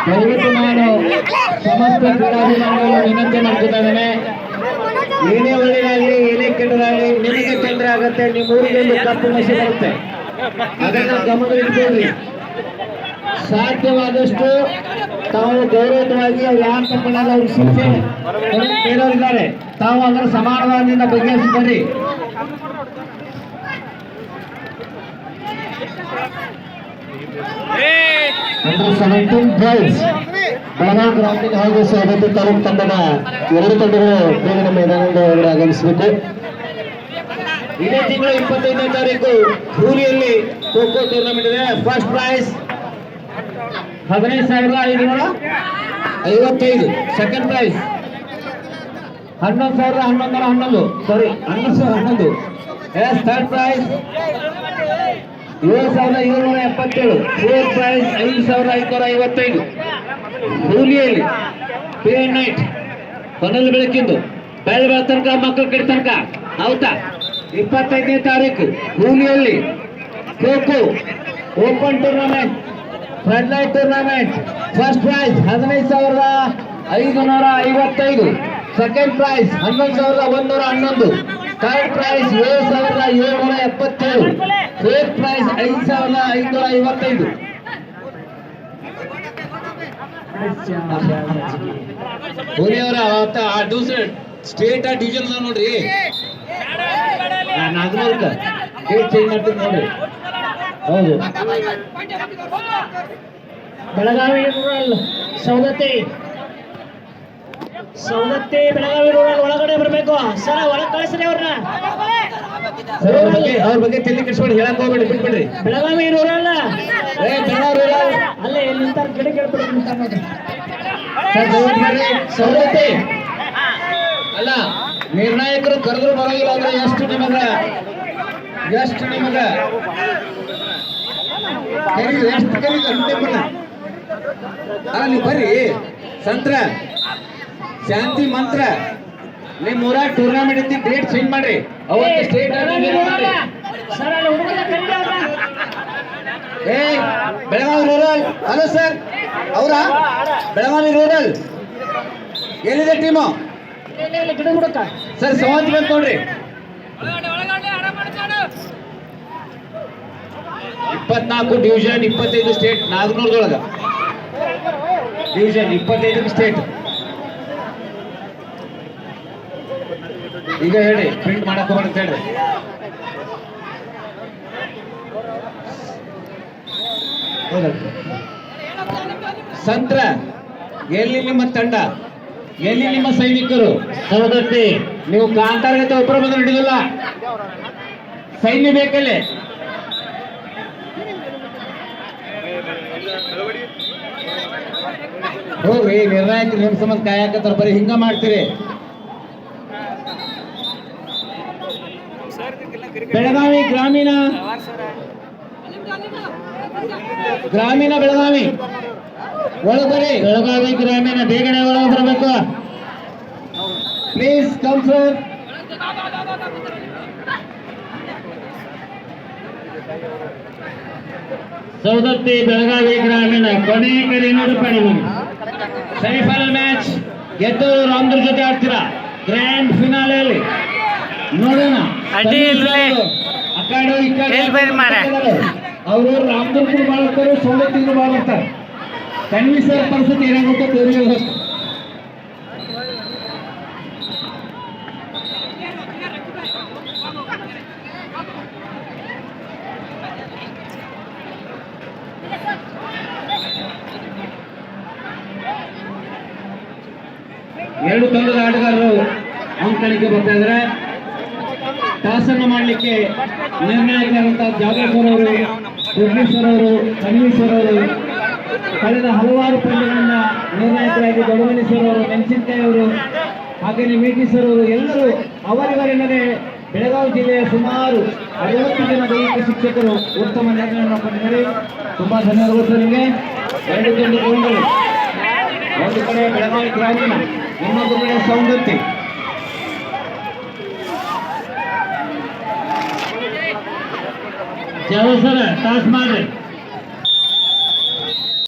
ದಯವಿಟ್ಟು ನಾನು ಸಮಸ್ತ ಕ್ರೀಡಾಭಿಮಾನಿಗಳು ವಿನಂತಿ ಮಾಡ್ತಿದ್ದಾನೆ. ಏನೇ ಒಳ್ಳೆಯದಾಗಲಿ ಏನೇ ಕೆಟ್ಟದಾಗಲಿ ನಿಮಗೆ ತೊಂದರೆ ಆಗುತ್ತೆ. ನಿಮ್ಮ ಊರಿಗೆ ಒಂದು ಕಪ್ಪು ಮಸಿ ಬರುತ್ತೆ, ಅದನ್ನು ಗಮನದಲ್ಲಿಟ್ಕೊಳ್ಳಿ. ಸಾಧ್ಯವಾದಷ್ಟು ತಾವು ಗೌರವವಾಗಿ ಅವ್ರು ಯಾರು ತಪ್ಪಲ್ಲ ಅವ್ರಿಗೆ ಶಿಕ್ಷೆ ಕೇಳೋರಿದ್ದಾರೆ. ತಾವು ಅದರ ಸಮಾನವಾದದಿಂದ ಬಗೆಹರಿಸಿಕೊಳ್ಳಿ. ಬೆಳಗಾವಿ ಗ್ರಾಮೀಣ ಹಾಗೂ ಸವದತ್ತಿ ತಾಲೂಕು ತಂಡದ ಎರಡು ತಂಡಗಳು ಬೇಗನೆ ಮೈದಾನದ ಒಳಗಡೆ ಆಗಮಿಸಬೇಕು. ಇದೇ ತಿಂಗಳು 25ನೇ ತಾರೀಕು ಹೂಲಿಯಲ್ಲಿ ಖೋ ಖೋ ಟೂರ್ನಮೆಂಟ್ ಇದೆ. First prize 15,555. Second prize 11,1111. Sorry 11,11. Third prize 7,777. Fourth prize 5,555. ಹೂಲಿಯಲ್ಲಿ ಡೇ ಅಂಡ್ ನೈಟ್ ಕೊನೆಯಲ್ಲಿ ಬೆಳಕಿಂದು ಬೆಳೆ ತನಕ ಮಕ್ಕಳ ಕಡೆ ತನಕ ಹೌದಾ. 25ನೇ ತಾರೀಕು ಹೂಲಿಯಲ್ಲಿ kho kho open tournament, floodlight tournament. First prize 15,555. Second prize 11,111. Third prize 7,777. Fourth prize 5,555. ಹೋಲಿಯವರ ಸ್ಟೇಟ್ ಡಿವಿಷನ್ ನೋಡ್ರಿ, ನಾಗಮೂರ್ಕ ಡೇಟ್ ಚೇಂಜ್ ಮಾಡ್ತೀನಿ ನೋಡ್ರಿ. ಹೌದು, ಬೆಳಗಾವಿ ರೂರಲ್ ಸವದತ್ತಿ ಬೆಳಗಾವಿ ರೂರಲ್ ಒಳಗಡೆ ಬರಬೇಕು ಸರ್. ಒಳಗೆ ಕಳಿಸ್ರಿ ಅವ್ರನ್ನ. ಅವ್ರ ಬಗ್ಗೆ ತಲೆ ಕೆಡಿಸ್ಕೊಂಡು ಹೇಳಕ್ ಹೋಗ್ಬೇಡಿ, ಬಿಟ್ಬಿಡ್ರಿ. ಬೆಳಗಾವಿ ರೂರಲ್ ಅಲ್ಲೇ ಎಲ್ಲಿ ನಿಂತಾರ ಗಿಡ ಕೇಳ್ಬಿಡ್ರಿ. ಸವದತ್ತಿ ಅಲ್ಲ, ನಿರ್ಣಾಯಕರು ಕರೆದ್ರು ಬರೋದಿಲ್ಲ ಅಂದ್ರೆ ಎಷ್ಟು ನಿಮಗ ಎಷ್ಟು ಕರೀತಾರೆ ಅಲ್ಲ. ನೀವು ಬರ್ರಿ ಸಂತ್ರ ಶಾಂತಿ ಮಂತ್ರ. ನಿಮ್ಮ ಊರಾಗ ಟೂರ್ನಮೆಂಟ್ ಇತ್ತು, ಡೇಟ್ ಚೇಂಜ್ ಮಾಡ್ರಿ. ಅವತ್ತು state Belagavi rural. Hello sir, ಅವರ ಬೆಳಗಾವಿ ರೂರಲ್ ಎಲ್ಲಿದೆ ಟೀಮು ಸರ್? ಸಂವಾದ ಬಂತು ನೋಡ್ರಿ. 24 ಡಿವಿಷನ್, 25 ಸ್ಟೇಟ್. ನಾಗನೂರದೊಳಗ ಡಿವಿಷನ್ 25 ಸ್ಟೇಟ್. ಈಗ ಹೇಳಿ, ಪ್ರಿಂಟ್ ಮಾಡಕ್ ಹೋಗೋಣ ಅಂತ ಹೇಳ್ರಿ. ಸಂತ್ರ ಎಲ್ಲಿ ನಿಮ್ಮ ತಂಡ, ಎಲ್ಲಿ ನಿಮ್ಮ ಸೈನಿಕರು? ಸವದತ್ತಿ ನೀವು ಕಾಂತಾರಗತೆ ಒಬ್ಬರ ಬಂದು ಹಿಡಿದಿಲ್ಲ, ಸೈನ್ಯ ಬೇಕಲ್ಲೇ. ಹೋಗ್ರಿ, ನಿರ್ಣಾಯಕ ನಿಮ್ಮ ಸಂಬಂಧ ಕಾಯಕತ್ತಾರ, ಬರೀ ಹಿಂಗ ಮಾಡ್ತೀರಿ. ಬೆಳಗಾವಿ ಗ್ರಾಮೀಣ ಬೆಳಗಾವಿ ಒಳಗಡೆ, ಬೆಳಗಾವಿ ಗ್ರಾಮೀಣ ಬೇಗನೆ ಒಳಗೆ ಬರಬೇಕು. Please come sir. Savadatti Belagavi ಗ್ರಾಮೀಣ ಕೊನೆ ಕಡೆ ನೋಡ್ಬೇಡಿ. ಸೆಮಿಫೈನಲ್ ಮ್ಯಾಚ್ ಗೆದ್ದು ರಾಮದುರ್ಗ ಜೊತೆ ಆಡ್ತೀರಾ. ಗ್ರ್ಯಾಂಡ್ ಫಿನಾಲೆಯಲ್ಲಿ ನೋಡೋಣ. ಅಕಾಡೆ ಈ ಕಡೆ ಅವರು ರಾಮದುರ್ಗ ಮಾಡ್ತಾರೆ, ಸವದತ್ತಿಗೂ ಮಾಡ್ತಾರೆ. ತನ್ವಿ ಸರ್ ಪರಿಸ್ಥಿತಿ ಏನಾಗುತ್ತೆ ತೋರಿಸಲು. ಎರಡು ತಂಡದ ಆಟಗಾರರು ಅಂಕಣಿಕೆ ಬರ್ತಾ ಇದ್ದಾರೆ. ಟಾಸನ್ನು ಮಾಡಲಿಕ್ಕೆ ನಿರ್ಣಾಯಕರಾದಂತಹ ಜಾಗೇಶ್ವರ್ ಅವರು, ಯೋಗೇಶ್ವರ್ ಅವರು, ತನ್ವೀಶ್ವರ್ ಅವರು, ಕಳೆದ ಹಲವಾರು ಪಂದ್ಯಗಳನ್ನ ನಿರ್ಣಾಯಕರಾಗಿ ದೊಡ್ಡಮನೇಶ್ವರ್ ಅವರು, ಮೆಣಸಿನಕಾಯಿ ಅವರು, ಹಾಗೆಯೇ ಮೇಟೀಶ್ವರ್ ಅವರು, ಎಲ್ಲರೂ ಅವರಿವರೆಲ್ಲದೆ ಬೆಳಗಾವಿ ಜಿಲ್ಲೆಯ ಸುಮಾರು 60 ಜನ ದೈಹಿಕ ಶಿಕ್ಷಕರು ಉತ್ತಮ ನಿರ್ಣಯವನ್ನು ಪಡೆದಿದ್ದಾರೆ. ತುಂಬಾ ಧನ್ಯವಾದಗಳು ನಿಮಗೆ. ಎರಡು ಗೋಲ್ಗಳು, ಒಂದು ಕಡೆ ಬೆಳಗಾವಿ ಗ್ರಾಮೀಣ, ಇನ್ನೊಂದು ಕಡೆ ಸವದತ್ತಿ. ಸರ್ ಟಾಸ್ ಮಾಡ್ರಿ.